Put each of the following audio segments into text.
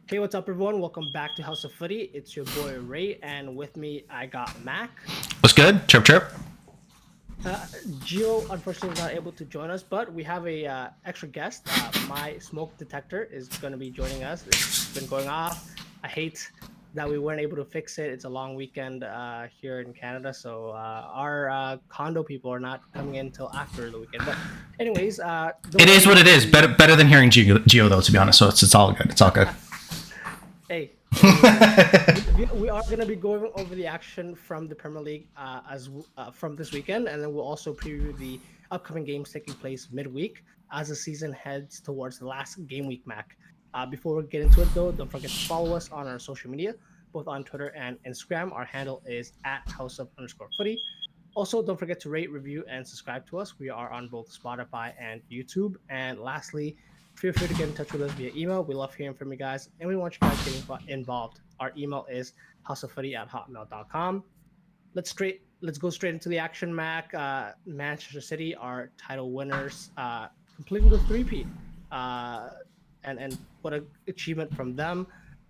Hey, what's up, everyone? Welcome back to House of Footy. It's your boy Ray, and with me I got Mac. What's good? Chirp chirp. Gio unfortunately was not able to join us, but we have a extra guest. My smoke detector is going to be joining us. It's been going off. I hate that we weren't able to fix it. It's a long weekend here in Canada, so our condo people are not coming in until after the weekend. But anyways, don't It is worry. what it is. We Better than hearing Geo though, to be honest. So it's all good. It's all good. Hey, we are going to be going over the action from the Premier League from this weekend, and then we'll also preview the upcoming games taking place midweek as the season heads towards the last game week. Mac. Before we get into it, though, don't forget to follow us on our social media, both on Twitter and Instagram. Our handle is at @houseof_footy. Also, don't forget to rate, review, and subscribe to us. We are on both Spotify and YouTube. And lastly, feel free to get in touch with us via email. We love hearing from you guys, and we want you guys getting involved. Our email is houseoffooty@hotmail.com. Let's go straight into the action, Mac. Manchester City are title winners, completing the three-peat. And what an achievement from them.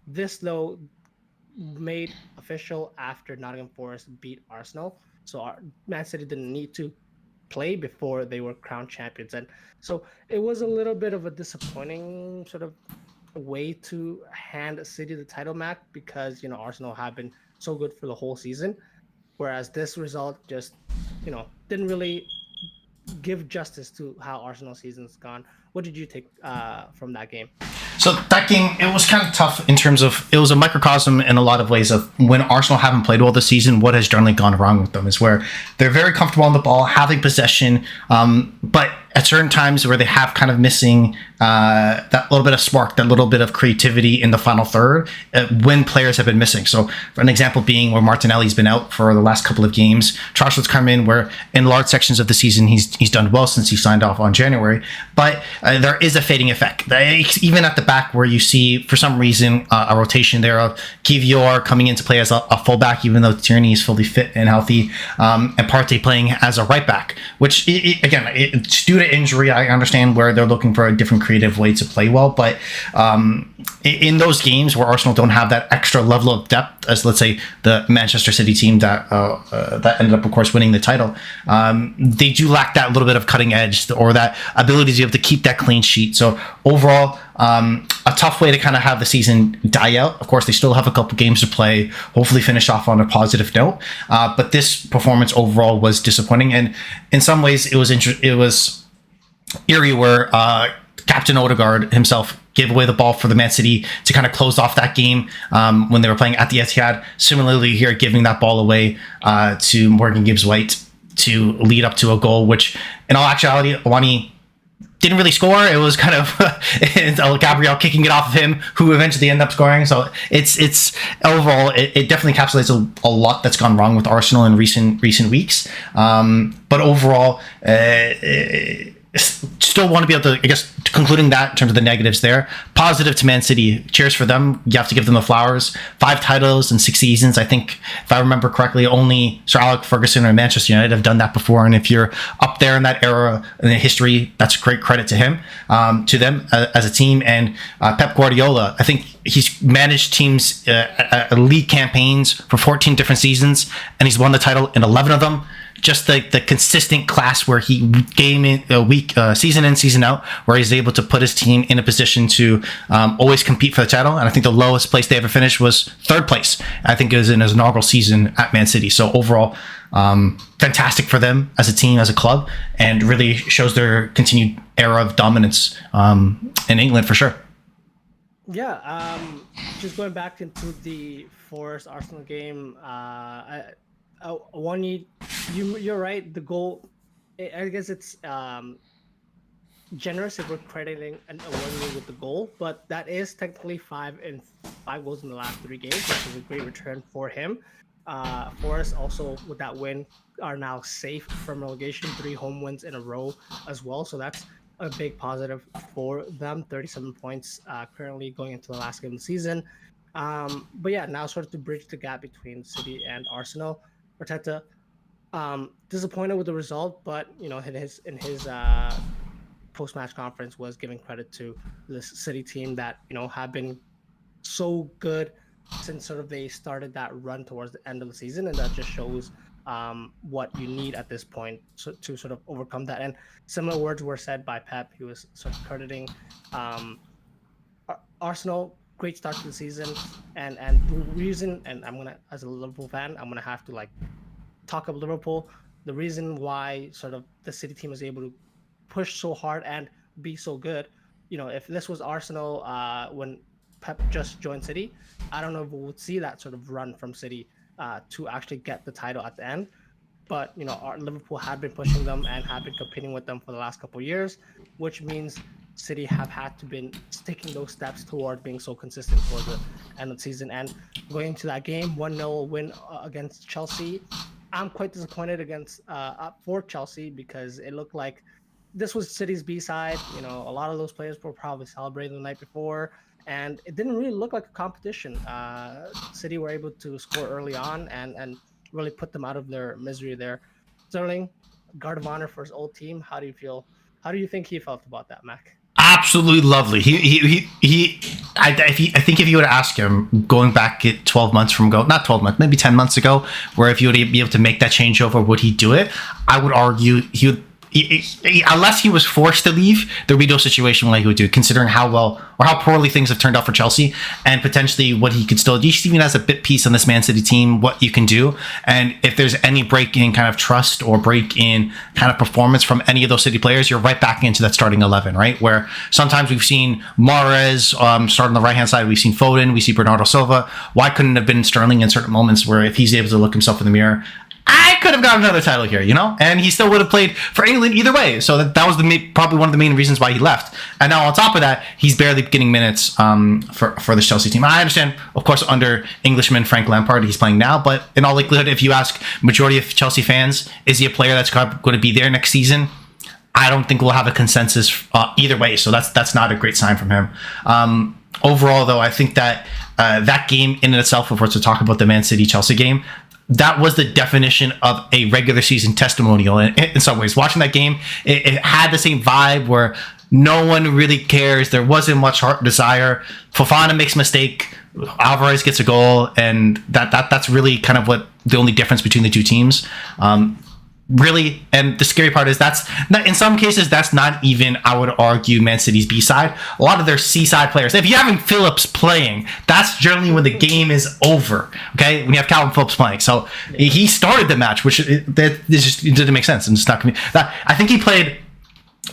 This, though, made official after Nottingham Forest beat Arsenal. So Man City didn't need to play before they were crowned champions. And so it was a little bit of a disappointing sort of way to hand City the title, Mac, because, Arsenal have been so good for the whole season. Whereas this result just, didn't really give justice to how Arsenal season's gone. What did you take from that game? So that game, it was kind of tough in terms of, it was a microcosm in a lot of ways of when Arsenal haven't played well this season, what has generally gone wrong with them is where they're very comfortable on the ball, having possession, but at certain times where they have kind of missing that little bit of spark, that little bit of creativity in the final third when players have been missing. So for an example being where Martinelli's been out for the last couple of games, Trossard's come in where in large sections of the season he's done well since he signed off on January, but there is a fading effect. Even at the back where you see for some reason a rotation there of Kivior coming into play as a fullback, even though Tierney is fully fit and healthy, and Partey playing as a right back, which again, it's due to injury. I understand where they're looking for a different creative way to play well, but in those games where Arsenal don't have that extra level of depth as, let's say, the Manchester City team that ended up, of course, winning the title, they do lack that little bit of cutting edge or that ability to be able to keep that clean sheet. So overall, a tough way to kind of have the season die out. Of course, they still have a couple games to play, hopefully finish off on a positive note, but this performance overall was disappointing, and in some ways it was eerie where Captain Odegaard himself gave away the ball for the Man City to kind of close off that game when they were playing at the Etihad. Similarly here, giving that ball away to Morgan Gibbs-White to lead up to a goal, which in all actuality, Awani didn't really score. It was kind of Gabriel kicking it off of him, who eventually ended up scoring. So it's overall, it definitely encapsulates a lot that's gone wrong with Arsenal in recent weeks. But overall, still want to be able to, I guess, concluding that in terms of the negatives there. Positive to Man City. Cheers for them. You have to give them the flowers. 5 titles in 6 seasons. I think, if I remember correctly, only Sir Alex Ferguson or Manchester United have done that before. And if you're up there in that era in the history, that's great credit to him, to them as a team. And Pep Guardiola, I think he's managed teams, league campaigns for 14 different seasons, and he's won the title in 11 of them. Just the consistent class where he game in a week, season in, season out, where he's able to put his team in a position to always compete for the title. And I think the lowest place they ever finished was 3rd place. I think it was in his inaugural season at Man City. So overall, fantastic for them as a team, as a club, and really shows their continued era of dominance in England for sure. Yeah, just going back into the Forest Arsenal game, you're right. The goal, I guess it's generous if we're crediting an Awani with the goal, but that is technically 5 goals in the last 3 games, which is a great return for him. Forest also with that win are now safe from relegation, 3 home wins in a row as well. So that's a big positive for them. 37 points currently going into the last game of the season. But yeah, now sort of to bridge the gap between City and Arsenal. Arteta, disappointed with the result, but in his post-match conference was giving credit to this City team that have been so good since sort of they started that run towards the end of the season, and that just shows what you need at this point to sort of overcome that. And similar words were said by Pep. He was sort of crediting um, Arsenal, great start to the season, and the reason, and I'm gonna, as a Liverpool fan, I'm gonna have to like talk about Liverpool. The reason why sort of the City team is able to push so hard and be so good, if this was Arsenal when Pep just joined City, I don't know if we would see that sort of run from City to actually get the title at the end. But our Liverpool had been pushing them and had been competing with them for the last couple of years, which means City have had to been taking those steps toward being so consistent for the end of the season. And going into that game, 1-0 win against Chelsea, I'm quite disappointed for Chelsea because it looked like this was City's B side. A lot of those players were probably celebrating the night before, and it didn't really look like a competition. City were able to score early on and really put them out of their misery there. Sterling, guard of honor for his old team. How do you feel? How do you think he felt about that, Mac? Absolutely lovely. I think if you would ask him going back at 12 months from ago, not 12 months, maybe 10 months ago, where if you would be able to make that changeover, would he do it? I would argue he would. Unless he was forced to leave, there would be no situation like he would do, considering how well or how poorly things have turned out for Chelsea, and potentially what he could still do, even as a bit piece on this Man City team, what you can do. And if there's any break in kind of trust or break in kind of performance from any of those City players, you're right back into that starting 11, right? Where sometimes we've seen Mahrez start on the right hand side, we've seen Foden, we see Bernardo Silva. Why couldn't it have been Sterling in certain moments where if he's able to look himself in the mirror, I could have got another title here, and he still would have played for England either way. So that was probably one of the main reasons why he left. And now on top of that, he's barely getting minutes for the Chelsea team. I understand, of course, under Englishman Frank Lampard, he's playing now. But in all likelihood, if you ask majority of Chelsea fans, is he a player that's going to be there next season? I don't think we'll have a consensus either way. So that's not a great sign from him. Overall, though, I think that that game in itself, if we're to talk about the Man City-Chelsea game, that was the definition of a regular season testimonial in some ways. Watching that game, it had the same vibe where no one really cares. There wasn't much heart desire. Fofana makes a mistake. Alvarez gets a goal. And that's really kind of what the only difference between the two teams. Really, and the scary part is that's not, in some cases, that's not even, I would argue, Man City's B side. A lot of their C side players, if you have Phillips playing, that's generally when the game is over. Okay, when you have Calvin Phillips playing, so he started the match, which it just didn't make sense. And it's not that I think he played.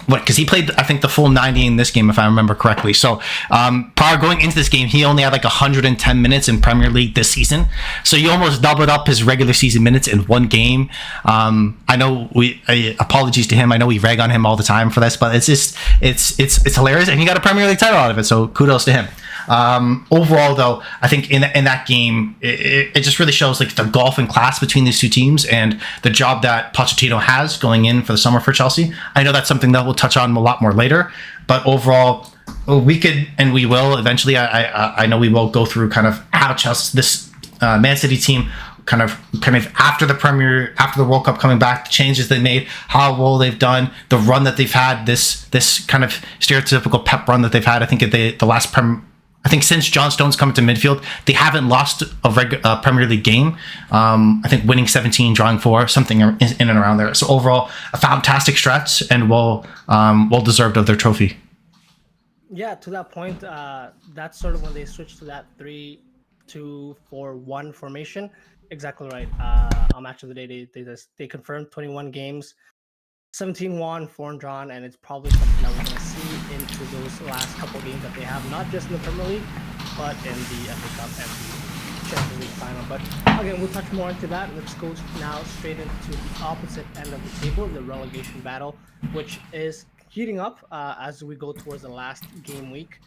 Because he played, I think, the full 90 in this game, if I remember correctly. So prior going into this game, he only had like 110 minutes in Premier League this season. So you almost doubled up his regular season minutes in one game. I know apologies to him. I know we rag on him all the time for this, but it's hilarious, and he got a Premier League title out of it. So kudos to him. Overall, though, I think in that game, it just really shows like the gulf in class between these two teams and the job that Pochettino has going in for the summer for Chelsea. I know that's something that we'll touch on a lot more later, but overall, we could and we will eventually. I know we will go through kind of how Chelsea, this Man City team, kind of after the World Cup coming back, the changes they made, how well they've done, the run that they've had, this kind of stereotypical Pep run that they've had. I think I think since John Stones come to midfield, they haven't lost a Premier League game. I think winning 17, drawing 4, something in and around there. So overall, a fantastic stretch and well deserved of their trophy. Yeah, to that point, that's sort of when they switched to that 3-2-4-1 formation. Exactly right. On Match of the Day, they confirmed 21 games, 17 won, 4 drawn, and it's probably something that we're going to see into those last couple games that they have, not just in the Premier League, but in the FA Cup and the Champions League final. But again, we'll touch more into that. Let's go now straight into the opposite end of the table, the relegation battle, which is heating up as we go towards the last game week.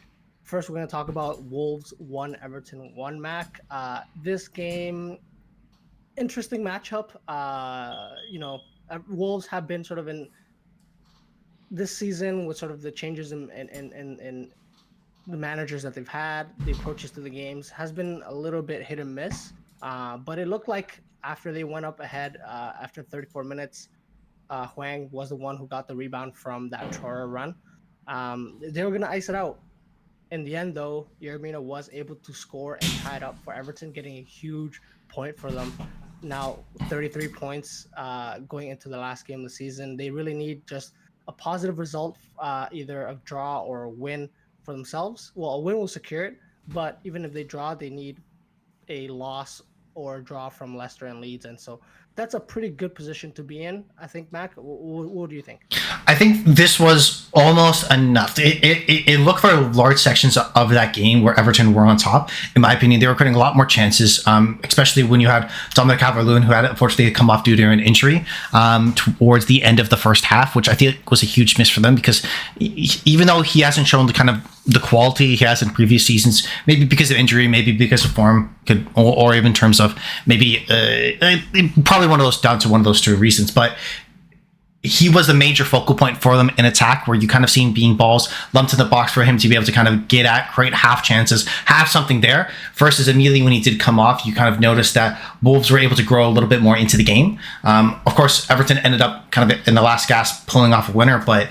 First, we're going to talk about Wolves 1, Everton 1, Mac. This game, interesting matchup. Wolves have been sort of in this season with sort of the changes in the managers that they've had, the approaches to the games has been a little bit hit and miss. But it looked like after they went up ahead after 34 minutes, Hwang was the one who got the rebound from that Chora run. They were going to ice it out. In the end, though, Yermina was able to score and tie it up for Everton, getting a huge point for them. Now, 33 points going into the last game of the season. They really need just a positive result, either a draw or a win for themselves. Well, a win will secure it, but even if they draw, they need a loss or a draw from Leicester and Leeds. And so that's a pretty good position to be in, I think, Mac. What do you think? I think this was almost enough. It looked for large sections of that game where Everton were on top. In my opinion, they were creating a lot more chances, especially when you had Dominic Calvert-Lewin, who had unfortunately come off due to an injury towards the end of the first half, which I think was a huge miss for them because even though he hasn't shown the kind of the quality he has in previous seasons, maybe because of injury, maybe because of form, or even in terms of maybe probably one of those down to one of those two reasons, but he was the major focal point for them in attack, where you kind of seen being balls lumped in the box for him to be able to kind of get at, create half chances, have something there. Versus immediately when he did come off, you kind of noticed that Wolves were able to grow a little bit more into the game. Of course, Everton ended up kind of in the last gasp pulling off a winner, but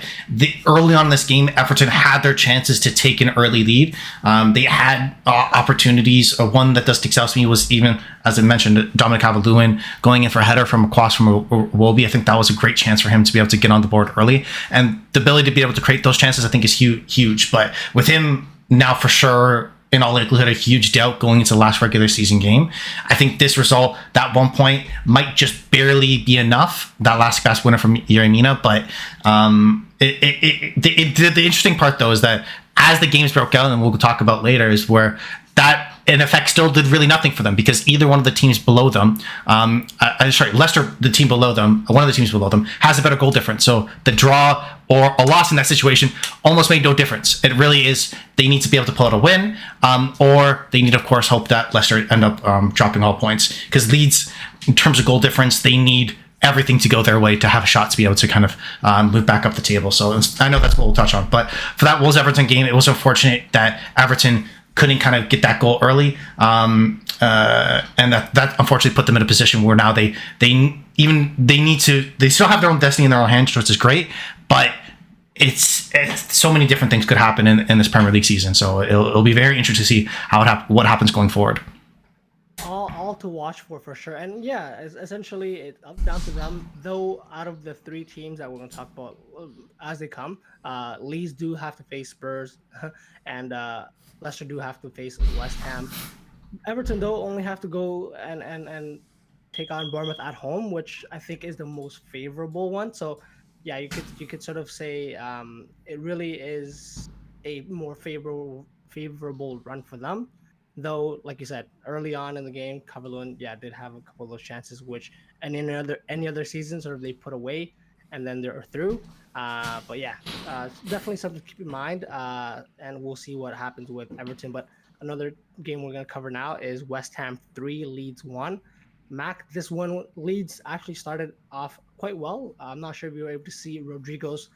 early on in this game, Everton had their chances to take an early lead. They had opportunities. One that does stick out to me was even, as I mentioned, Dominic Calvert-Lewin going in for a header from across from Iwobi. I think that was a great chance for him to be able to get on the board early, and the ability to be able to create those chances I think is huge. But with him now for sure in all likelihood a huge doubt going into the last regular season game, I think this result, that 1 point, might just barely be enough, that last gasp winner from Yeremina. But the interesting part though is that as the games broke out, and we'll talk about later, is where that in effect still did really nothing for them, because either one of the teams below them, Leicester, the team below them, one of the teams below them, has a better goal difference. So the draw or a loss in that situation almost made no difference. It really is, they need to be able to pull out a win, or they need, of course, hope that Leicester end up dropping all points. Because Leeds, in terms of goal difference, they need everything to go their way to have a shot to be able to kind of move back up the table. So I know that's what we'll touch on. But for that Wolves-Everton game, it was unfortunate that Everton couldn't kind of get that goal early, and that unfortunately put them in a position where now they still have their own destiny in their own hands, which is great, but it's so many different things could happen in this Premier League season. So it'll be very interesting to see what happens going forward. All to watch for sure. And yeah, essentially it's up down to them. Though out of the three teams that we're going to talk about as they come, Leeds do have to face Spurs, and Leicester do have to face West Ham. Everton though only have to go and take on Bournemouth at home, which I think is the most favorable one. So yeah, you could sort of say it really is a more favorable run for them. Though, like you said, early on in the game, Calvert-Lewin, did have a couple of those chances, which any other season sort of they put away, and then they're through. But yeah, definitely something to keep in mind, and we'll see what happens with Everton. But another game we're going to cover now is West Ham 3, Leeds 1. Mac, this one, Leeds actually started off quite well. I'm not sure if you were able to see Rodrigo's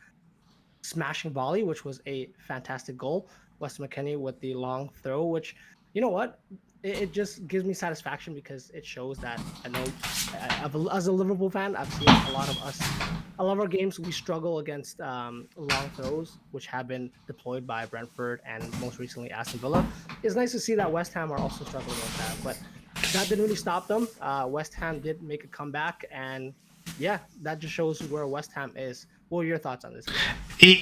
smashing volley, which was a fantastic goal. Weston McKennie with the long throw, which, you know what? It just gives me satisfaction because it shows that I know, as a Liverpool fan, I've seen a lot of our games, we struggle against long throws, which have been deployed by Brentford and most recently Aston Villa. It's nice to see that West Ham are also struggling with that, but that didn't really stop them. West Ham did make a comeback, and yeah, that just shows where West Ham is. What are your thoughts on this game?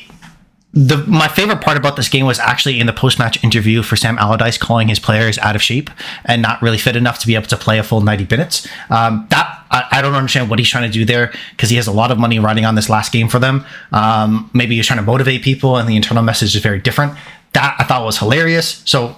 My favorite part about this game was actually in the post-match interview for Sam Allardyce calling his players out of shape and not really fit enough to be able to play a full 90 minutes. I don't understand what he's trying to do there, because he has a lot of money riding on this last game for them. Maybe he's trying to motivate people, and the internal message is very different. That I thought was hilarious. So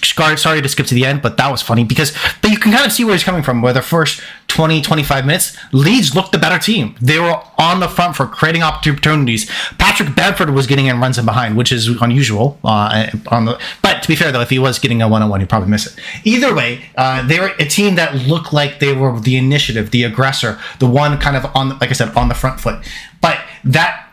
sorry to skip to the end, but that was funny because you can kind of see where he's coming from, where the first 20-25 minutes, Leeds looked the better team. They were on the front for creating opportunities. Patrick Bamford was getting in runs in behind, which is unusual. But to be fair, though, if he was getting a one-on-one, he'd probably miss it. Either way, they were a team that looked like they were the initiative, the aggressor, the one kind of on the front foot. But that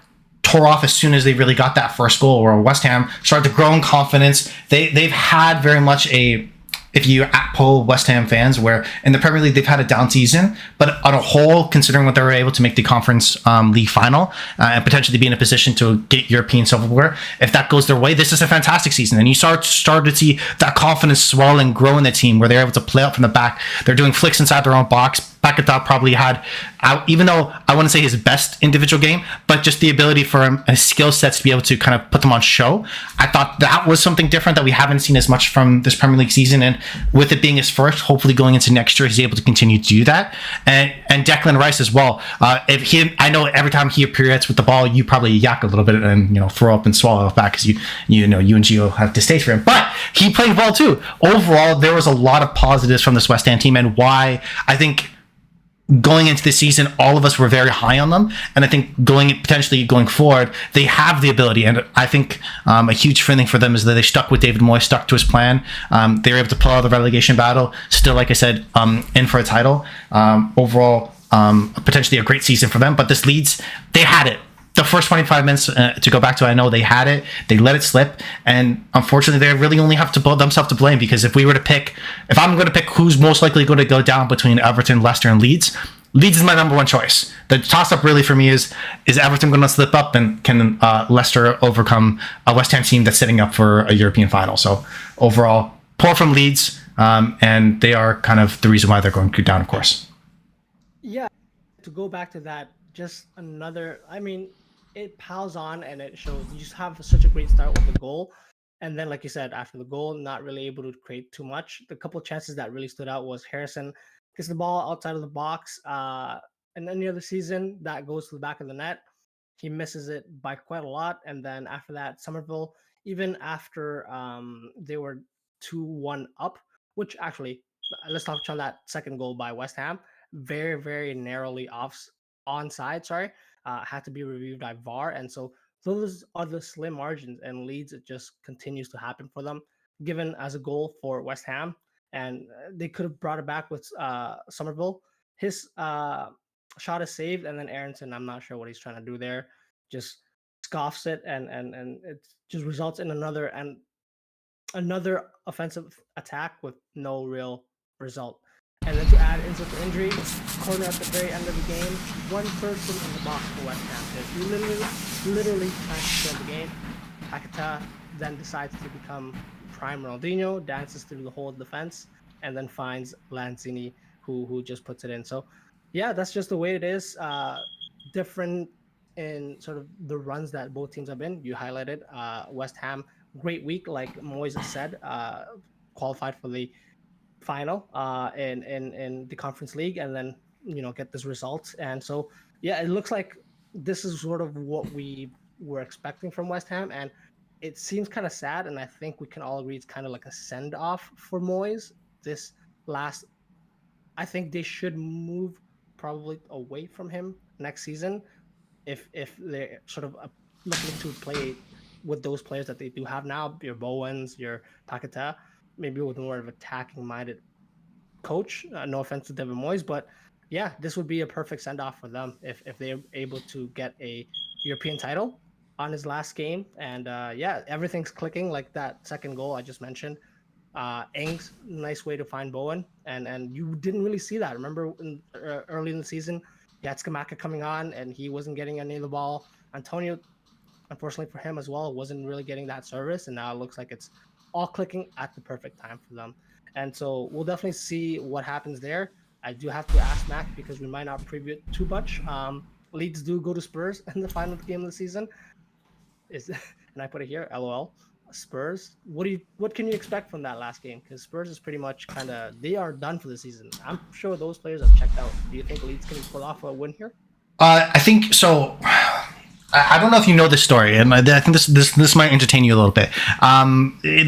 tore off as soon as they really got that first goal, where West Ham started to grow in confidence. They've had very much a if you poll West Ham fans, where in the Premier League they've had a down season, but on a whole, considering what they were able to make the Conference League final and potentially be in a position to get European silverware, if that goes their way, this is a fantastic season. And you started to see that confidence swell and grow in the team, where they're able to play up from the back. They're doing flicks inside their own box. Paquetá probably had, even though I wouldn't say his best individual game, but just the ability for him, his skill sets to be able to kind of put them on show. I thought that was something different that we haven't seen as much from this Premier League season. And with it being his first, hopefully going into next year, he's able to continue to do that. And Declan Rice as well. I know every time he appears with the ball, you probably yak a little bit and throw up and swallow it back because you and Gio have distaste for him. But he played well too. Overall, there was a lot of positives from this West Ham team, and why I think going into the season, all of us were very high on them. And I think potentially going forward, they have the ability. And I think a huge thing for them is that they stuck with David Moyes, stuck to his plan. They were able to pull out the relegation battle. Still, like I said, in for a title. Overall, potentially a great season for them. But this Leeds, they had it. The first 25 minutes, to go back to, I know they had it, they let it slip, and unfortunately they really only have to put themselves to blame, because if I'm going to pick who's most likely going to go down between Everton, Leicester, and Leeds is my number one choice. The toss-up really for me is Everton going to slip up, and can Leicester overcome a West Ham team that's setting up for a European final? So overall, poor from Leeds, and they are kind of the reason why they're going down, of course. Yeah, to go back to that, just another, it piles on, and it shows you just have such a great start with the goal, and then, like you said, after the goal, not really able to create too much. The couple of chances that really stood out was Harrison gets the ball outside of the box, and any other season that goes to the back of the net, he misses it by quite a lot. And then after that, Somerville, even after they were 2-1 up, which actually, let's touch on that second goal by West Ham, very, very narrowly onside, had to be reviewed by VAR. And so those are the slim margins, and Leeds, it just continues to happen for them, given as a goal for West Ham. And they could have brought it back with Somerville. His shot is saved, and then Aronson, I'm not sure what he's trying to do there, just scoffs it, and it just results in another offensive attack with no real result. And then to add insult to injury, corner at the very end of the game, one person in the box for West Ham. He literally tries to kill the game. Paquetá then decides to become prime Ronaldinho, dances through the whole defense, and then finds Lanzini, who just puts it in. So, yeah, that's just the way it is. Different in sort of the runs that both teams have been. You highlighted West Ham, great week, like Moyes said, qualified for the final in the Conference League, and then get this result. And so, yeah, it looks like this is sort of what we were expecting from West Ham, and it seems kind of sad, and I think we can all agree it's kind of like a send-off for Moyes. I think they should move probably away from him next season if they're sort of looking to play with those players that they do have now, your Bowens, your Paquetá, maybe with more of attacking-minded coach. No offense to David Moyes, but yeah, this would be a perfect send-off for them if they're able to get a European title on his last game. And yeah, everything's clicking, like that second goal I just mentioned. Ings, nice way to find Bowen, and you didn't really see that. Remember early in the season, you had Skamaka coming on, and he wasn't getting any of the ball. Antonio, unfortunately for him as well, wasn't really getting that service, and now it looks like it's all clicking at the perfect time for them. And so we'll definitely see what happens there. I do have to ask Mac, because we might not preview it too much. Leeds do go to Spurs in the final game of the season. And I put it here, LOL. Spurs. What can you expect from that last game? Because Spurs is pretty much they are done for the season. I'm sure those players have checked out. Do you think Leeds can pull off a win here? I think so. I don't know if you know this story, and I think this might entertain you a little bit.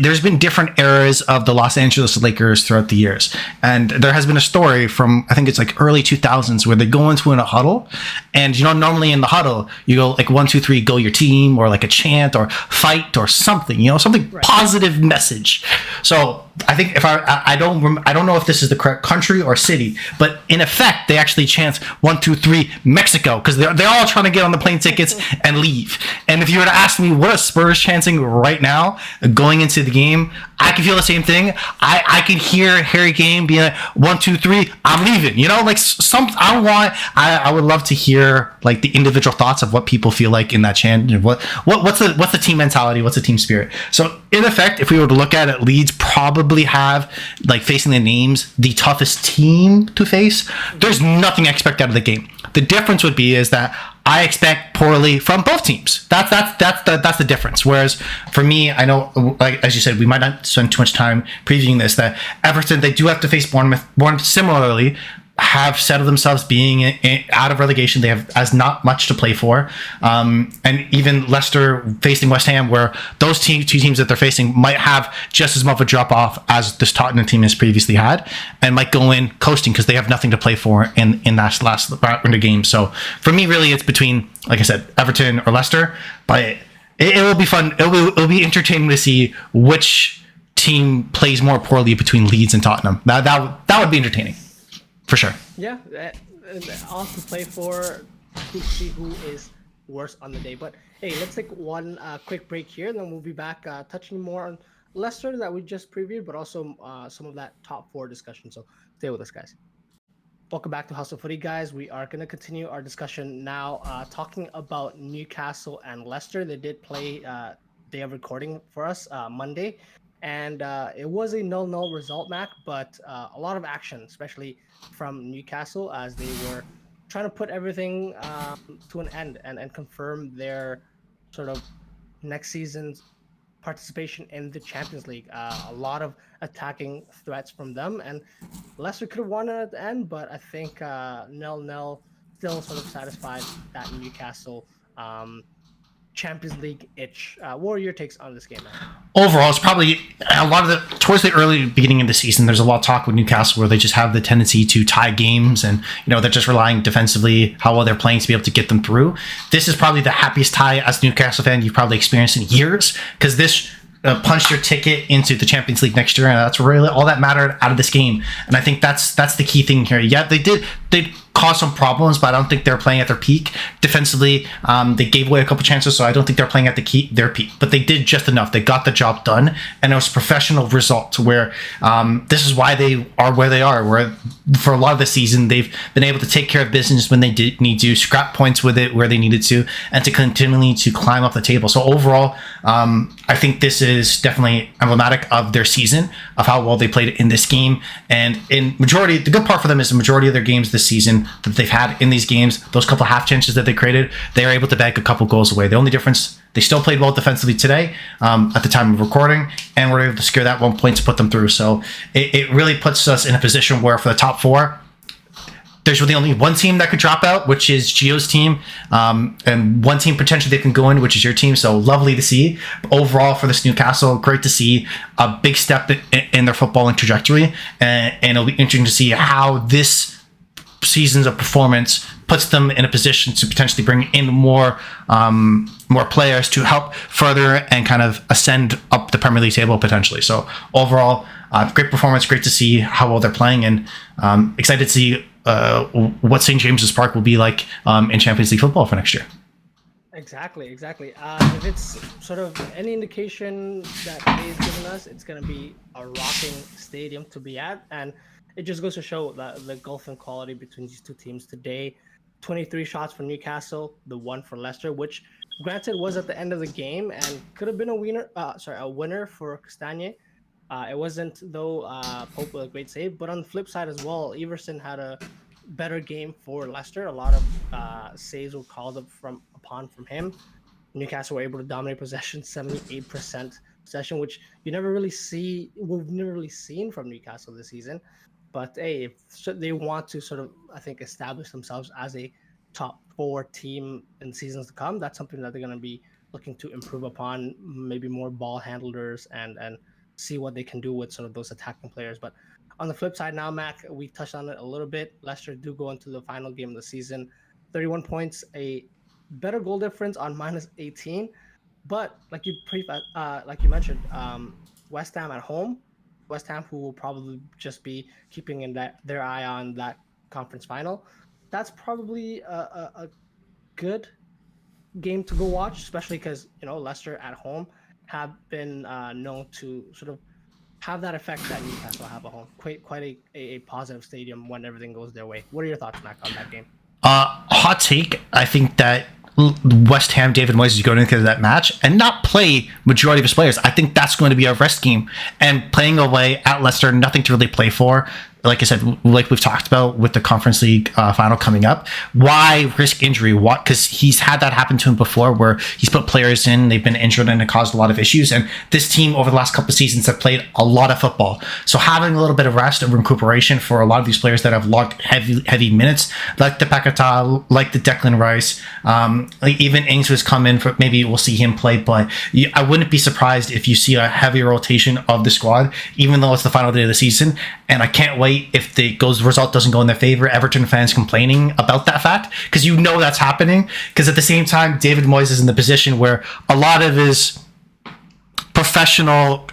There's been different eras of the Los Angeles Lakers throughout the years, and there has been a story from, I think it's like early 2000s, where they go into a huddle, and normally in the huddle you go like 1, 2, 3, go your team, or like a chant or fight or something, something right. Positive message. So I think if I don't know if this is the correct country or city, but in effect they actually chant 1, 2, 3 Mexico because they're all trying to get on the plane tickets and leave. And if you were to ask me what is Spurs chanting right now going into the game, I can feel the same thing. I can hear Harry Kane being like 1, 2, 3, I'm leaving. You know, like I would love to hear like the individual thoughts of what people feel like in that chant and what's the team mentality, what's the team spirit. So in effect, if we were to look at it, Leeds probably have, like, facing the names, the toughest team to face. There's nothing I expect out of the game. The difference would be is that I expect poorly from both teams. That's the difference. Whereas for me, I know, like as you said, we might not spend too much time previewing this. That Everton, they do have to face Bournemouth. Bournemouth similarly have settled themselves being out of relegation. They have as not much to play for, and even Leicester facing West Ham, where those two teams that they're facing might have just as much of a drop off as this Tottenham team has previously had, and might go in coasting because they have nothing to play for in that last round of games. So for me, really, it's between, like I said, Everton or Leicester. But it will be fun. It'll be entertaining to see which team plays more poorly between Leeds and Tottenham. That would be entertaining. For sure. Yeah, all to play for, to see who is worse on the day. But hey, let's take one quick break here, and then we'll be back touching more on Leicester that we just previewed, but also some of that top 4 discussion. So stay with us, guys. Welcome back to House of Footy, guys. We are going to continue our discussion now, talking about Newcastle and Leicester. They did play day of recording for us Monday, and it was a 0-0 result, Mac, but a lot of action, especially from Newcastle, as they were trying to put everything to an end and confirm their sort of next season's participation in the Champions League. A lot of attacking threats from them, and Leicester could have won it at the end, but I think 0-0 still sort of satisfied that Newcastle Champions League itch. What are your takes on this game, man? Overall, it's probably a lot of towards the early beginning of the season, there's a lot of talk with Newcastle where they just have the tendency to tie games, and they're just relying defensively how well they're playing to be able to get them through. This is probably the happiest tie as a Newcastle fan you've probably experienced in years, because this punched your ticket into the Champions League next year, and that's really all that mattered out of this game. And I think that's the key thing here. Yeah, they caused some problems, but I don't think they're playing at their peak defensively. They gave away a couple chances, so I don't think they're playing at their peak. But they did just enough. They got the job done, and it was a professional result. Where this is why they are where they are. Where for a lot of the season they've been able to take care of business when they did need to, scrap points with it where they needed to, and to continually to climb up the table. So overall, I think this is definitely emblematic of their season, of how well they played in this game. And in majority, the good part for them is the majority of their games this season that they've had in these games, those couple half chances that they created, they are able to bag a couple goals away. The only difference, they still played well defensively today at the time of recording, and were able to secure that 1 point to put them through. So it really puts us in a position where for the top 4, there's really only one team that could drop out, which is Gio's team, and one team potentially they can go in, which is your team. So lovely to see. But overall, for this Newcastle, great to see a big step in their footballing trajectory, and it'll be interesting to see how this seasons of performance puts them in a position to potentially bring in more players to help further and kind of ascend up the Premier League table potentially. So overall, great performance, great to see how well they're playing, and excited to see what St. James's Park will be like in Champions League football for next year. Exactly. If it's sort of any indication that they've given us, it's going to be a rocking stadium to be at, and it just goes to show the gulf in quality between these two teams today. 23 shots for Newcastle, the 1 for Leicester, which granted was at the end of the game and could have been a winner for Castagne. It wasn't, though. Pope with a great save, but on the flip side as well, Everson had a better game for Leicester. A lot of saves were called upon from him. Newcastle were able to dominate possession, 78% possession, which we've never really seen from Newcastle this season. But hey, if they want to sort of, I think, establish themselves as a top 4 team in seasons to come, that's something that they're going to be looking to improve upon, maybe more ball handlers, and see what they can do with sort of those attacking players. But on the flip side now, Mac, we touched on it a little bit. Leicester do go into the final game of the season, 31 points, a better goal difference on -18. But like you mentioned, West Ham at home, West Ham, who will probably just be keeping their eye on that conference final. That's probably a good game to go watch, especially because Leicester at home have been known to sort of have that effect that Newcastle have at home. Quite a positive stadium when everything goes their way. What are your thoughts, Mac, on that game? Hot take. I think that West Ham, David Moyes is going into that match and not play majority of his players. I think that's going to be a rest game, and playing away at Leicester, nothing to really play for. Like I said, like we've talked about with the Conference League final coming up, why risk injury? What? Because he's had that happen to him before, where he's put players in, they've been injured, and it caused a lot of issues. And this team over the last couple of seasons have played a lot of football, so having a little bit of rest and recuperation for a lot of these players that have logged heavy minutes, like the Paquetá, like the Declan Rice, like even Ings has come in for, maybe we'll see him play, but I wouldn't be surprised if you see a heavy rotation of the squad, even though it's the final day of the season. And I can't wait if the result doesn't go in their favor. Everton fans complaining about that fact, because that's happening. Because at the same time, David Moyes is in the position where a lot of his professional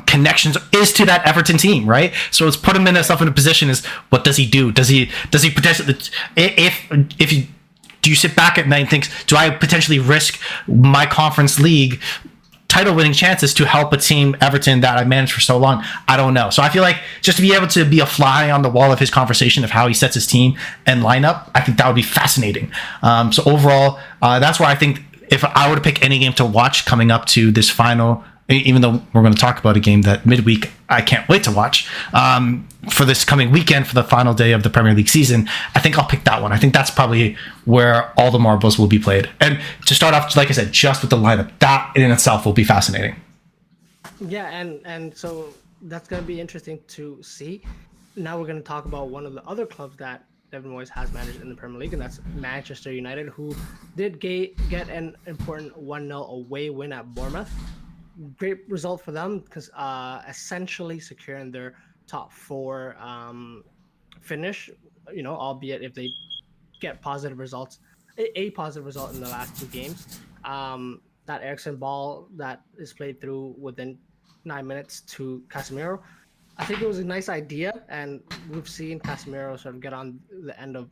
connections is to that Everton team, right? So it's put himself in a position is, what does he do? Does he potentially, if you do you sit back at night and think, do I potentially risk my Conference League title winning chances to help a team, Everton, that I managed for so long? I don't know. So I feel like just to be able to be a fly on the wall of his conversation of how he sets his team and lineup, I think that would be fascinating. So overall, that's where I think if I were to pick any game to watch coming up to this final, even though we're going to talk about a game that midweek I can't wait to watch for this coming weekend for the final day of the Premier League season, I think I'll pick that one. I think that's probably where all the marbles will be played. And to start off, like I said, just with the lineup, that in itself will be fascinating. Yeah, and so that's going to be interesting to see. Now we're going to talk about one of the other clubs that David Moyes has managed in the Premier League, and that's Manchester United, who did get an important 1-0 away win at Bournemouth. Great result for them, because essentially securing their top 4 finish, albeit if they get positive results, a positive result in the last 2 games. That Eriksen ball that is played through within 9 minutes to Casemiro, I think it was a nice idea, and we've seen Casemiro sort of get on the end of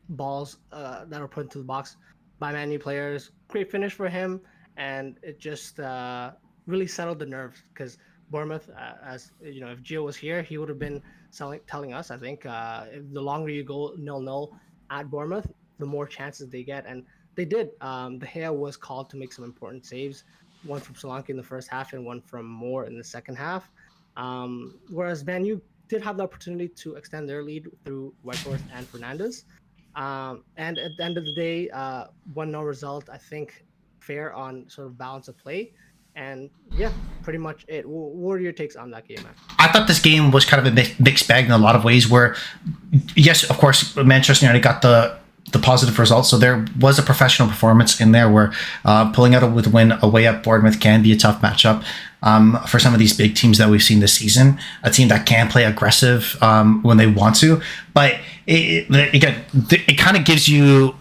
balls that are put into the box by Man U players. Great finish for him. And it just really settled the nerves, because Bournemouth, as you know, if Gio was here, he would have been telling us, I think, the longer you go 0-0 at Bournemouth, the more chances they get. And they did. De Gea was called to make some important saves, one from Solanke in the first half and one from Moore in the second half. Whereas Man U did have the opportunity to extend their lead through Whitehorse and Fernandes. And at the end of the day, 1-0 result, I think, fair on sort of balance of play. And yeah, pretty much it. What are your takes on that game, man? I thought this game was kind of a mixed bag in a lot of ways, where yes, of course, Manchester United got the positive results, so there was a professional performance in there where pulling out with a win away at Bournemouth can be a tough matchup for some of these big teams that we've seen this season, a team that can play aggressive when they want to, but it kind of gives you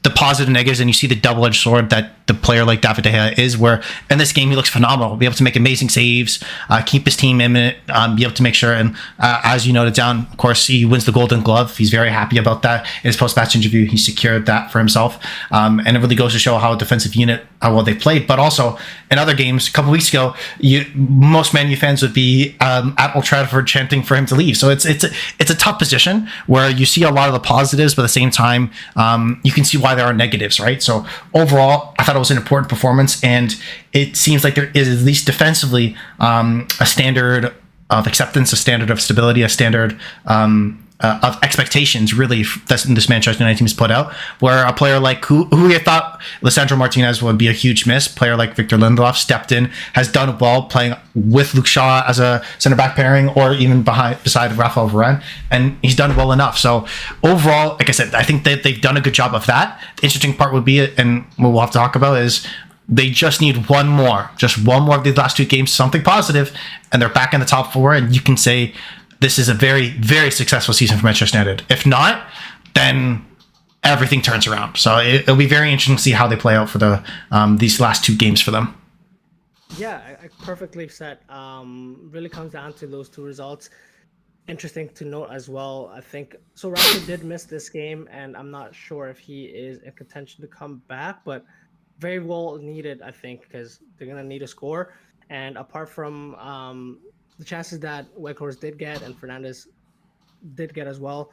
the positive and negatives, and you see the double-edged sword that the player like David De Gea is, where in this game he looks phenomenal, be able to make amazing saves, keep his team in it, be able to make sure, and as you noted down, of course, he wins the Golden Glove. He's very happy about that. In his post-match interview, he secured that for himself, and it really goes to show how a defensive unit, how well they played. But also, in other games, a couple weeks ago, most Man U fans would be at Old Trafford chanting for him to leave. So it's a tough position where you see a lot of the positives, but at the same time, you can see why there are negatives, right? So overall, I thought it was an important performance, and it seems like there is, at least defensively, a standard of acceptance, a standard of stability, a standard of expectations, really, that this Manchester United team has put out, where a player like who you thought Lisandro Martinez would be a huge miss, player like Victor Lindelof stepped in, has done well playing with Luke Shaw as a center back pairing, or even beside Rafael Varane, and he's done well enough. So overall, like I said, I think that they've done a good job of that. The interesting part would be, and what we'll have to talk about, is they just need one more of these last 2 games, something positive, and they're back in the top 4, and you can say this is a very, very successful season for Manchester United. If not, then everything turns around. So it'll be very interesting to see how they play out for these last 2 games for them. Yeah, perfectly said. Really comes down to those two results. Interesting to note as well. I think so. Rashford did miss this game, and I'm not sure if he is in contention to come back, but very well needed, I think, because they're gonna need a score. And apart from the chances that Weghorst did get and Fernandez did get as well,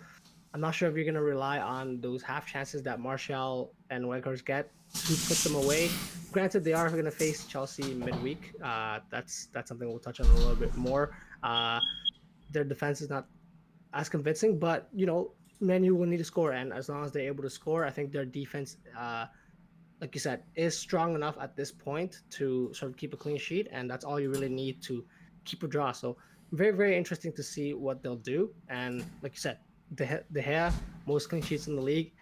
I'm not sure if you're gonna rely on those half chances that Martial and Weghorst get to put them away. Granted, they are gonna face Chelsea midweek. That's something we'll touch on a little bit more. Their defense is not as convincing, but Man U will need to score, and as long as they're able to score, I think their defense, like you said, is strong enough at this point to sort of keep a clean sheet, and that's all you really need to keep a draw. So very, very interesting to see what they'll do. And like you said, De Gea, most clean sheets in the league.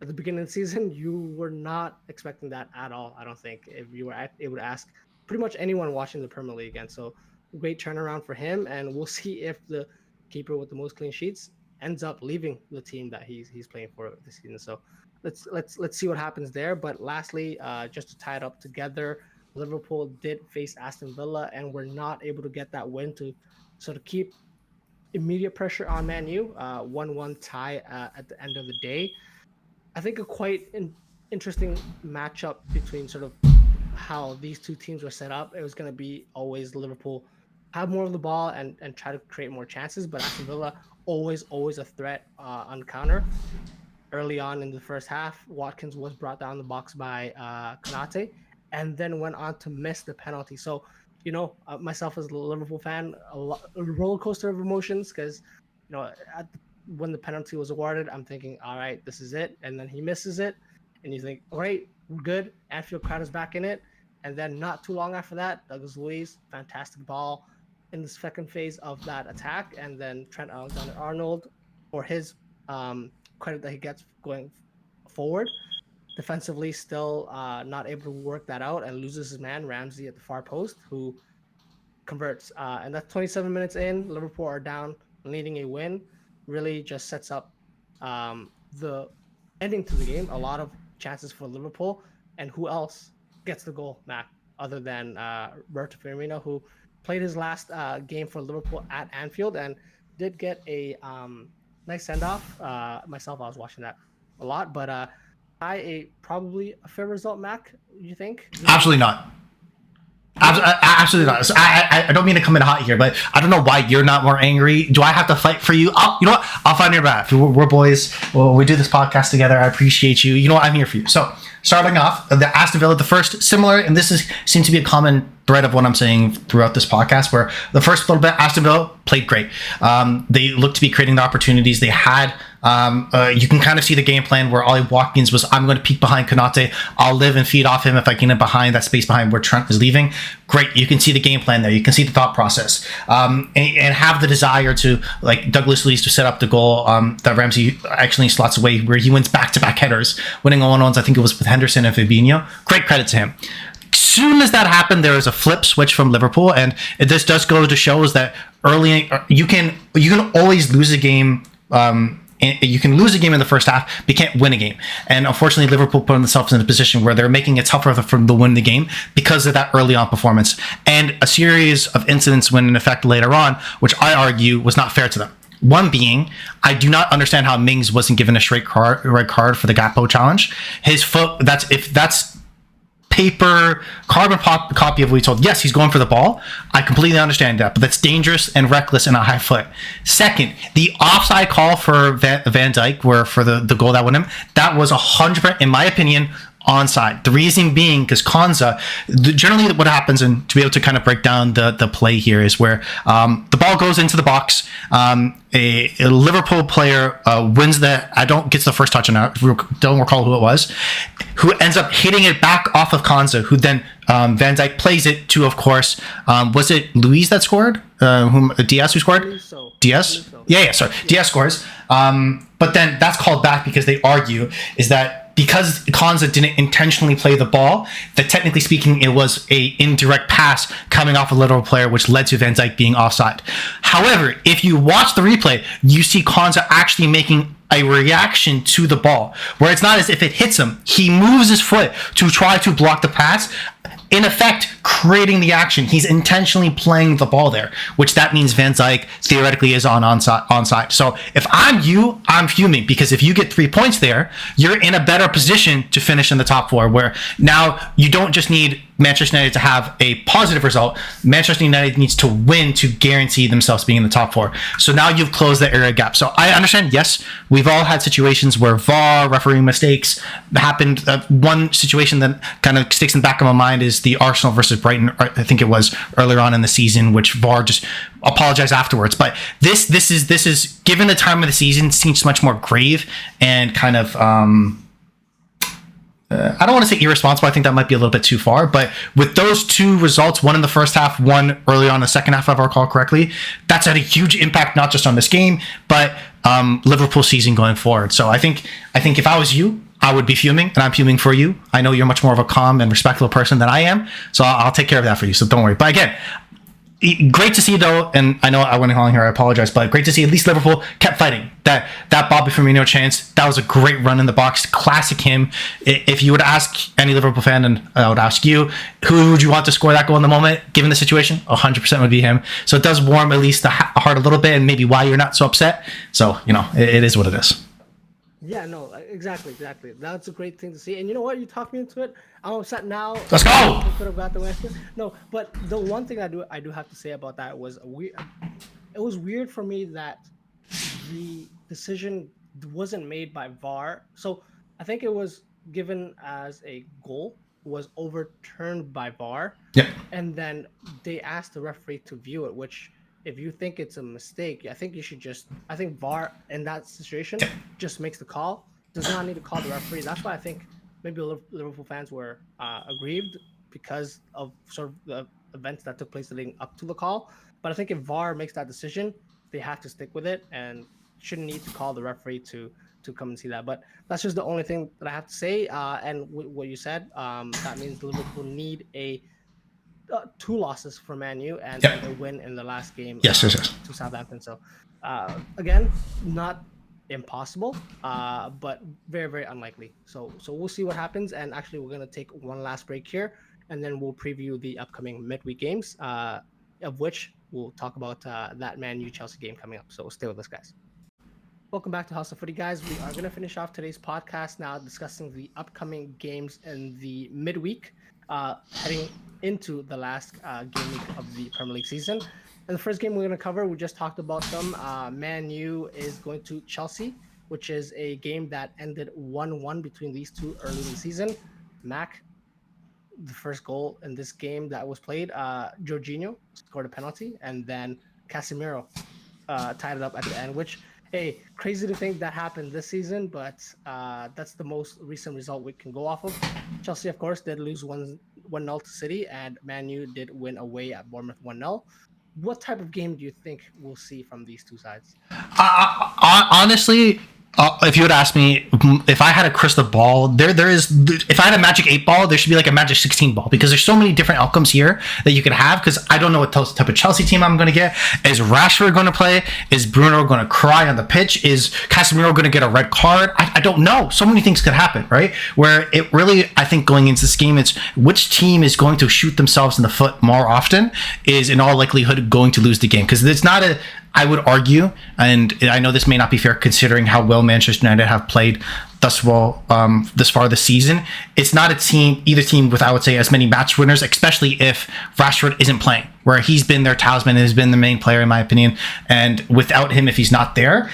At the beginning of the season, you were not expecting that at all. I don't think if you were able to ask pretty much anyone watching the Premier League, and so great turnaround for him. And we'll see if the keeper with the most clean sheets ends up leaving the team that he's playing for this season. So let's see what happens there. But lastly, just to tie it up together, Liverpool did face Aston Villa and were not able to get that win to sort of keep immediate pressure on Man U. 1-1 tie at the end of the day. I think a quite interesting matchup between sort of how these two teams were set up. It was going to be always Liverpool have more of the ball and try to create more chances, but Aston Villa always a threat on counter. Early on in the first half, Watkins was brought down the box by Konate, and then went on to miss the penalty. So, myself as a Liverpool fan, a roller coaster of emotions because, when the penalty was awarded, I'm thinking, all right, this is it, and then he misses it, and you think, all right, we're good. Anfield crowd is back in it, and then not too long after that, Douglas Luiz, fantastic ball in the second phase of that attack, and then Trent Alexander-Arnold, for his credit that he gets going forward, defensively still not able to work that out and loses his man Ramsey at the far post, who converts. And that's 27 minutes in. Liverpool are down, needing a win. Really just sets up the ending to the game. A lot of chances for Liverpool, and who else gets the goal, Mac, other than Roberto Firmino, who played his last game for Liverpool at Anfield and did get a nice send-off. Myself, I was watching that a lot, but probably a fair result, Mac, you think? Absolutely not. Absolutely not. So I don't mean to come in hot here, but I don't know why you're not more angry. Do I have to fight for you? You know what? I'll find your back. We're boys. Well, we do this podcast together. I appreciate you. You know what? I'm here for you. So starting off, the Aston Villa, the first similar, and this seems to be a common thread of what I'm saying throughout this podcast, where the first little bit, Aston Villa played great. They looked to be creating the opportunities. They had, you can kind of see the game plan where Ollie Watkins was, I'm going to peek behind Konate. I'll live and feed off him if I can get behind that space behind where Trent is leaving. Great. You can see the game plan there. You can see the thought process, and have the desire to, like Douglas Luiz, to set up the goal that Ramsey actually slots away, where he wins back-to-back headers, winning 1-1s. I think it was with Henderson and Fabinho. Great credit to him. Soon as that happened, there was a flip switch from Liverpool, and this does go to show that early you can always lose a game. You can lose a game in the first half, but you can't win a game. And unfortunately, Liverpool put themselves in a position where they're making it tougher for them to win the game because of that early on performance and a series of incidents when in effect later on, which I argue was not fair to them. One being, I do not understand how Mings wasn't given a red card for the Gakpo challenge. His foot. That's paper carbon copy of what we told. Yes, he's going for the ball. I completely understand that, but that's dangerous and reckless in a high foot. Second, the offside call for Van Dijk, where for the goal that won him, that was 100%, in my opinion, onside. The reason being because Konza, generally what happens, and to be able to kind of break down the play here, is where the ball goes into the box. A Liverpool player wins gets the first touch on it. Don't recall who it was, who ends up hitting it back off of Konza, who then Van Dijk plays it to, of course, was it Luiz that scored? Diaz who scored? Diaz? So. Yeah, sorry. Diaz scores. But then that's called back because they argue is that because Konza didn't intentionally play the ball, that technically speaking, it was a indirect pass coming off a Liverpool player, which led to Van Dijk being offside. However, if you watch the replay, you see Konza actually making a reaction to the ball, where it's not as if it hits him. He moves his foot to try to block the pass, in effect creating the action. He's intentionally playing the ball there, which that means Van Dijk theoretically is onside. So if I'm you, I'm fuming, because if you get 3 points there, you're in a better position to finish in the top 4, where now you don't just need Manchester United to have a positive result. Manchester United needs to win to guarantee themselves being in the top 4. So now you've closed the area gap. So I understand, yes, we've all had situations where VAR, refereeing mistakes happened. One situation that kind of sticks in the back of my mind is the Arsenal versus Brighton, I think it was earlier on in the season, which VAR just apologized afterwards. But this is given the time of the season, seems much more grave and kind of I don't want to say irresponsible. I think that might be a little bit too far. But with those 2 results, one in the first half, one early on in the second half, if I recall correctly, that's had a huge impact, not just on this game, but Liverpool's season going forward. So I think if I was you, I would be fuming, and I'm fuming for you. I know you're much more of a calm and respectful person than I am, so I'll take care of that for you. So don't worry. But again, great to see, though, and I know I went on here, I apologize, but great to see at least Liverpool kept fighting. That Bobby Firmino chance, that was a great run in the box, classic him. If you would ask any Liverpool fan, and I would ask you, who would you want to score that goal in the moment, given the situation? 100% would be him. So it does warm at least the heart a little bit, and maybe why you're not so upset. So, it is what it is. Yeah, no, exactly. That's a great thing to see. And you know what? You talked me into it. I'm upset now. Let's go! Could have got the win. No, but the one thing I do have to say about that was it was weird for me that the decision wasn't made by VAR. So I think it was given as a goal, was overturned by VAR. Yep. And then they asked the referee to view it, which, if you think it's a mistake, I think you should I think VAR in that situation just makes the call, does not need to call the referee. That's why I think maybe Liverpool fans were aggrieved because of sort of the events that took place leading up to the call. But I think if VAR makes that decision, they have to stick with it and shouldn't need to call the referee to come and see that. But that's just the only thing that I have to say. And what you said, that means Liverpool need 2 losses for Man U and a win in the last game to Southampton. So again, not impossible, but very, very unlikely. So we'll see what happens. And actually, we're going to take one last break here, and then we'll preview the upcoming midweek games, of which we'll talk about that Man U Chelsea game coming up. So stay with us, guys. Welcome back to House of Footy, guys. We are going to finish off today's podcast now discussing the upcoming games in the midweek, heading into the last game week of the Premier League season. And the first game we're going to cover, we just talked about them. Man U is going to Chelsea, which is a game that ended 1-1 between these two early in the season. Mac, the first goal in this game that was played, Jorginho scored a penalty, and then Casemiro tied it up at the end, which, hey, crazy to think that happened this season, but that's the most recent result we can go off of. Chelsea, of course, did lose 1-0 to City, and Man U did win away at Bournemouth 1-0. What type of game do you think we'll see from these two sides? Honestly, if you would ask me, if I had a crystal ball, there is. If I had a magic 8 ball, there should be like a magic 16 ball, because there's so many different outcomes here that you could have. Because I don't know what type of Chelsea team I'm going to get. Is Rashford going to play? Is Bruno going to cry on the pitch? Is Casemiro going to get a red card? I don't know. So many things could happen, right? Where it really, I think going into this game, it's which team is going to shoot themselves in the foot more often is in all likelihood going to lose the game, because it's not a. I would argue, and I know this may not be fair considering how well Manchester United have played thus far this season. It's not either team with, I would say, as many match winners, especially if Rashford isn't playing, where he's been their talisman and has been the main player, in my opinion. And without him, if he's not there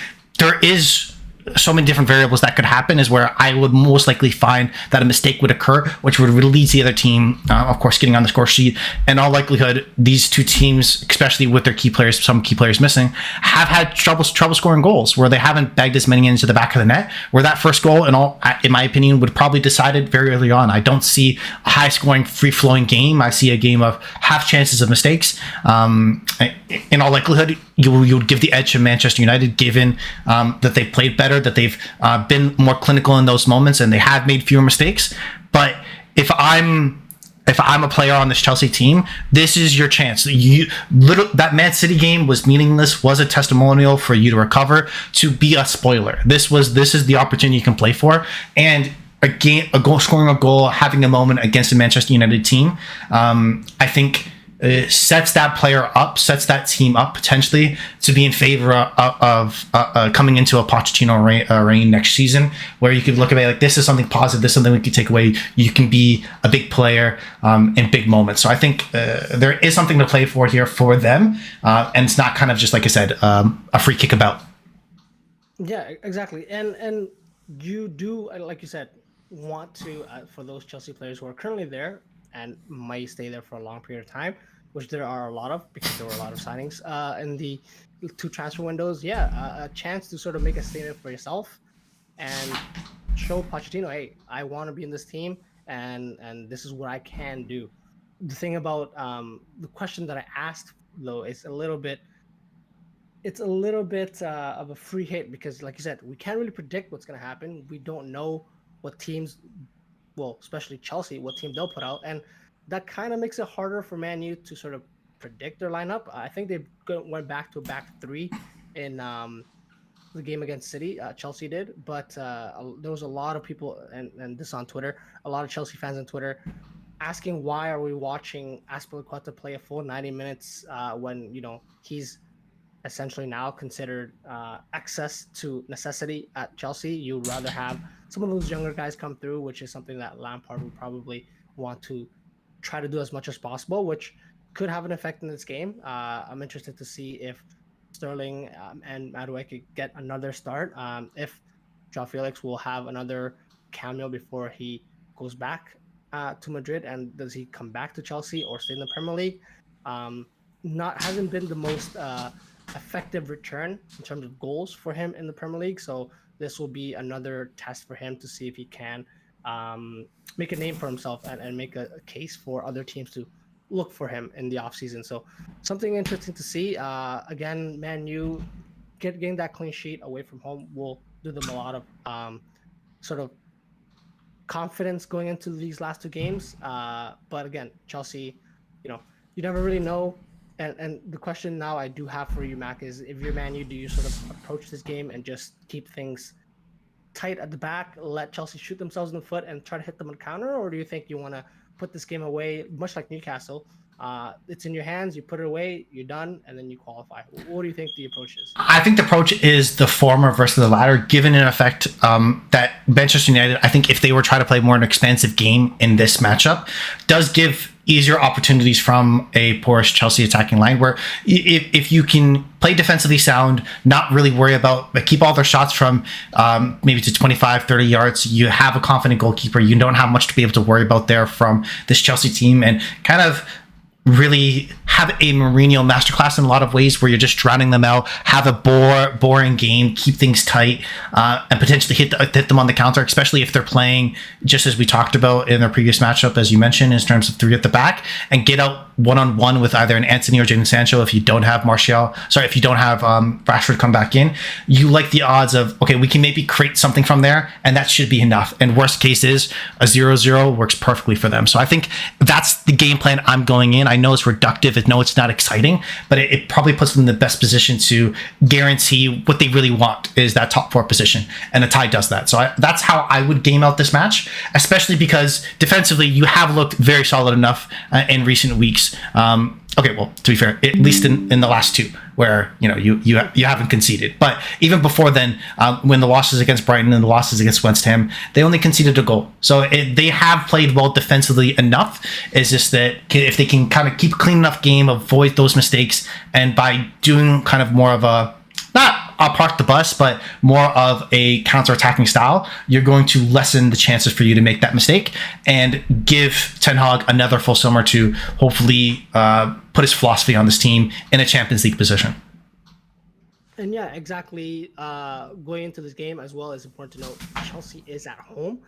is so many different variables that could happen, is where I would most likely find that a mistake would occur, which would lead the other team, of course, getting on the score sheet. In all likelihood, these two teams, especially with their some key players missing, have had trouble scoring goals, where they haven't bagged as many into the back of the net, where that first goal, in my opinion, would probably decided very early on. I don't see a high-scoring, free-flowing game. I see a game of half chances of mistakes. In all likelihood, you would give the edge to Manchester United, given that they've played better, that they've been more clinical in those moments, and they have made fewer mistakes. But if I'm a player on this Chelsea team, this is your chance. That Man City game was meaningless, was a testimonial for you to recover, to be a spoiler. This is the opportunity you can play for. And scoring a goal, having a moment against a Manchester United team, I think sets that player up, sets that team up potentially to be in favor of coming into a Pochettino reign next season, where you could look at it like, this is something positive, this is something we could take away. You can be a big player in big moments. So I think there is something to play for here for them, and it's not kind of just, like I said, a free kick about. Yeah, exactly. And you do, like you said, want to, for those Chelsea players who are currently there and might stay there for a long period of time, which there are a lot of because there were a lot of signings in the two transfer windows. Yeah, a chance to sort of make a statement for yourself and show Pochettino, hey, I want to be in this team, and this is what I can do. The thing about the question that I asked though is a little bit, it's a little bit of a free hit because, like you said, we can't really predict what's going to happen. We don't know what teams, well, especially Chelsea, what team they'll put out, and that kind of makes it harder for Man U to sort of predict their lineup. I think they went back to a back three in the game against City. Chelsea did, but there was a lot of people, and this on Twitter, a lot of Chelsea fans on Twitter asking why are we watching Azpilicueta play a full 90 minutes when he's essentially now considered access to necessity at Chelsea. You'd rather have some of those younger guys come through, which is something that Lampard would probably want to try to do as much as possible, which could have an effect in this game. I'm interested to see if Sterling and Madueke get another start. If João Felix will have another cameo before he goes back to Madrid, and does he come back to Chelsea or stay in the Premier League? Hasn't been the most effective return in terms of goals for him in the Premier League. So this will be another test for him to see if he can make a name for himself and make a case for other teams to look for him in the offseason. So something interesting to see. Again, Man U getting that clean sheet away from home will do them a lot of sort of confidence going into these last two games. But again, Chelsea, you never really know. And the question now I do have for you, Mac, is if you're Man U, do you sort of approach this game and just keep things tight at the back, let Chelsea shoot themselves in the foot and try to hit them on counter? Or do you think you want to put this game away, much like Newcastle? It's in your hands, you put it away, you're done, and then you qualify. What do you think the approach is? I think the approach is the former versus the latter, given in effect that Manchester United, I think if they were trying to play more an expansive game in this matchup, does give easier opportunities from a porous Chelsea attacking line, where if you can play defensively sound, not really worry about, but keep all their shots from maybe to 25, 30 yards, you have a confident goalkeeper, you don't have much to be able to worry about there from this Chelsea team, and kind of really have a Mourinho masterclass in a lot of ways, where you're just drowning them out, have a boring game, keep things tight, and potentially hit them on the counter, especially if they're playing, just as we talked about in their previous matchup, as you mentioned, in terms of three at the back, and get out one-on-one with either an Anthony or Jadon Sancho. If you don't have if you don't have Rashford come back in, you like the odds of, okay, we can maybe create something from there, and that should be enough. And worst case is a 0-0 works perfectly for them. So I think that's the game plan I'm going in. I know it's reductive. I know it's not exciting, but it probably puts them in the best position to guarantee what they really want is that top four position. And the tie does that. So that's how I would game out this match, especially because defensively you have looked very solid enough in recent weeks. Okay, well, to be fair, at least in the last two, where you haven't conceded. But even before then, when the losses against Brighton and the losses against West Ham, they only conceded a goal. So they have played well defensively enough. It's just that if they can kind of keep a clean enough game, avoid those mistakes, and by doing kind of more of a, not a park the bus, but more of a counter-attacking style, you're going to lessen the chances for you to make that mistake and give Ten Hag another full summer to hopefully put his philosophy on this team in a Champions League position. And yeah, exactly. Going into this game as well, it's important to note Chelsea is at home.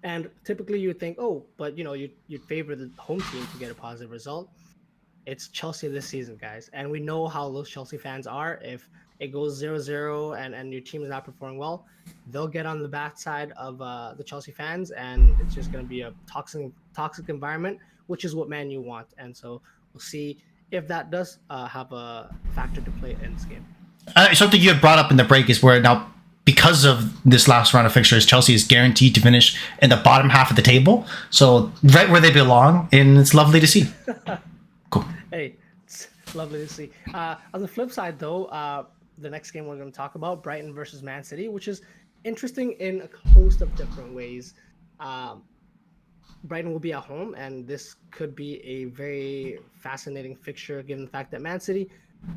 And typically you would think, oh, but you'd favor the home team to get a positive result. It's Chelsea this season, guys. And we know how those Chelsea fans are. If it goes 0-0 and your team is not performing well, they'll get on the bad side of the Chelsea fans, and it's just going to be a toxic environment, which is what Man U want. And so we'll see if that does have a factor to play in this game. Something you had brought up in the break is where now because of this last round of fixtures, Chelsea is guaranteed to finish in the bottom half of the table. So right where they belong, and it's lovely to see. Cool. Hey, it's lovely to see. On the flip side, though, the next game we're going to talk about, Brighton versus Man City, which is interesting in a host of different ways. Um, Brighton will be at home, and this could be a very fascinating fixture given the fact that Man City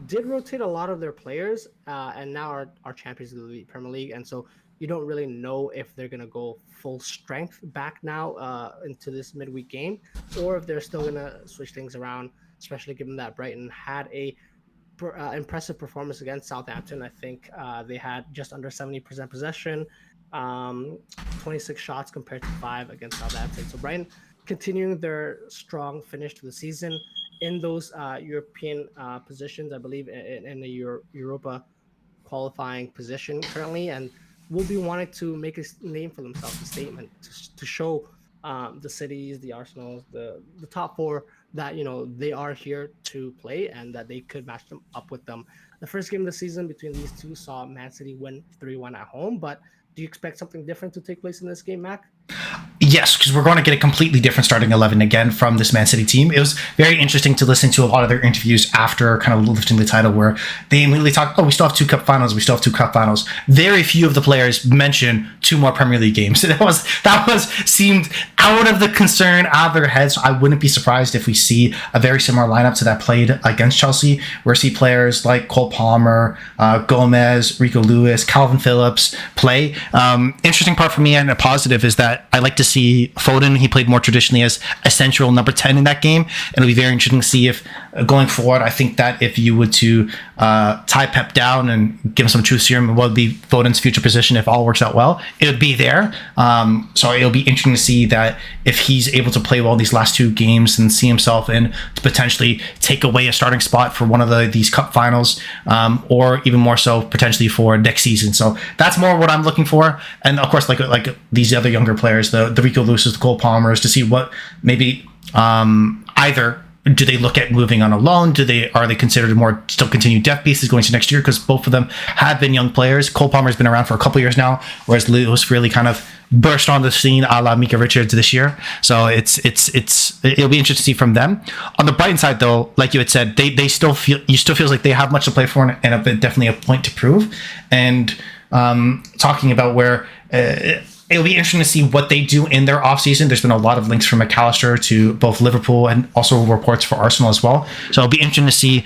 did rotate a lot of their players and now are champions of the Premier League. And so you don't really know if they're going to go full strength back now into this midweek game, or if they're still going to switch things around, especially given that Brighton had a impressive performance against Southampton. I think they had just under 70% possession, 26 shots compared to 5 against Southampton. So Brighton continuing their strong finish to the season in those European positions, I believe in the Europa qualifying position currently, and will be wanting to make a name for themselves, a statement to show the cities, the Arsenals, the top four that they are here to play and that they could match them up with them. The first game of the season between these two saw Man City win 3-1 at home, but do you expect something different to take place in this game, Mac? Yes, because we're going to get a completely different starting 11 again from this Man City team. It was very interesting to listen to a lot of their interviews after kind of lifting the title, where they immediately talk, we still have 2 cup finals, we still have 2 cup finals. Very few of the players mention 2 more Premier League games. That seemed out of the concern, out of their heads. So I wouldn't be surprised if we see a very similar lineup to that played against Chelsea, where we see players like Cole Palmer, Gomez, Rico Lewis, Calvin Phillips play. Interesting part for me and a positive is that I like to see Foden. He played more traditionally as a central number 10 in that game. And it'll be very interesting to see if going forward, I think that if you were to tie Pep down and give him some truth serum, what would be Foden's future position if all works out well, it would be there. So it'll be interesting to see that if he's able to play well these last 2 games and see himself in to potentially take away a starting spot for one of these cup finals, or even more so potentially for next season. So that's more what I'm looking for. And of course, like these other younger players, the Rico Lewis's, the Cole Palmers, to see what maybe either do they look at moving on a loan? Are they considered more still continued depth pieces going to next year? Because both of them have been young players. Cole Palmer's been around for a couple of years now, whereas Lewis really kind of burst on the scene a la Mika Richards this year. So it'll be interesting to see from them. On the Brighton side, though, like you had said, they still feels like they have much to play for and definitely a point to prove. And talking about where it'll be interesting to see what they do in their offseason. There's been a lot of links from McAllister to both Liverpool and also reports for Arsenal as well. So it'll be interesting to see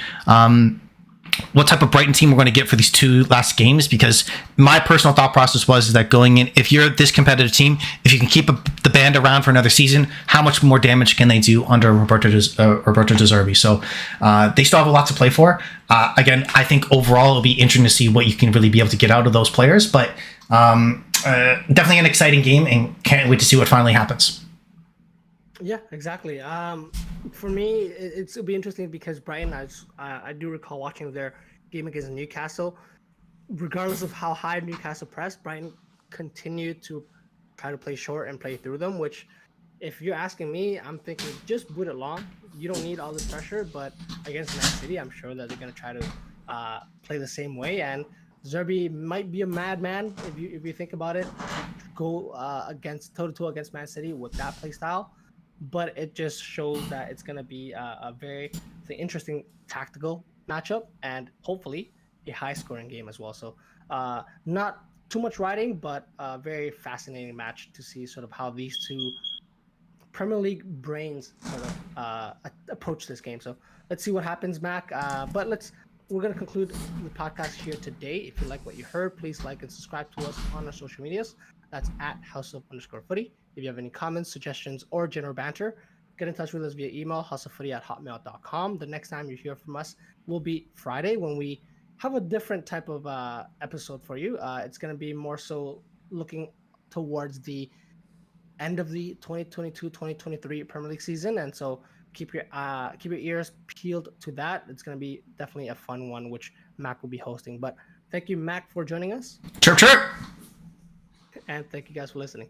what type of Brighton team we're going to get for these 2 last games, because my personal thought process was that going in, if you're this competitive team, if you can keep the band around for another season, how much more damage can they do under Roberto De Zerbi? So they still have a lot to play for. Again, I think overall it'll be interesting to see what you can really be able to get out of those players, but definitely an exciting game, and can't wait to see what finally happens. Yeah, exactly. For me, it'll be interesting because Brighton, I do recall watching their game against Newcastle. Regardless of how high Newcastle pressed, Brighton continued to try to play short and play through them, which, if you're asking me, I'm thinking just boot it long. You don't need all this pressure, but against Man City, I'm sure that they're going to try to play the same way. And Zerbi might be a madman if you think about it. Go against toe-to-toe against Man City with that play style. But it just shows that it's going to be a very interesting tactical matchup and hopefully a high-scoring game as well. So not too much riding, but a very fascinating match to see sort of how these 2 Premier League brains sort of approach this game. So let's see what happens, Mac. But we're going to conclude the podcast here today. If you like what you heard, please like and subscribe to us on our social medias. That's at @houseof_footy. If you have any comments, suggestions, or general banter, get in touch with us via email, houseoffooty@hotmail.com. The next time you hear from us will be Friday, when we have a different type of episode for you. It's going to be more so looking towards the end of the 2022-2023 Premier League season. And so keep your ears peeled to that. It's going to be definitely a fun one, which Mac will be hosting. But thank you, Mac, for joining us. Chirp, chirp. And thank you guys for listening.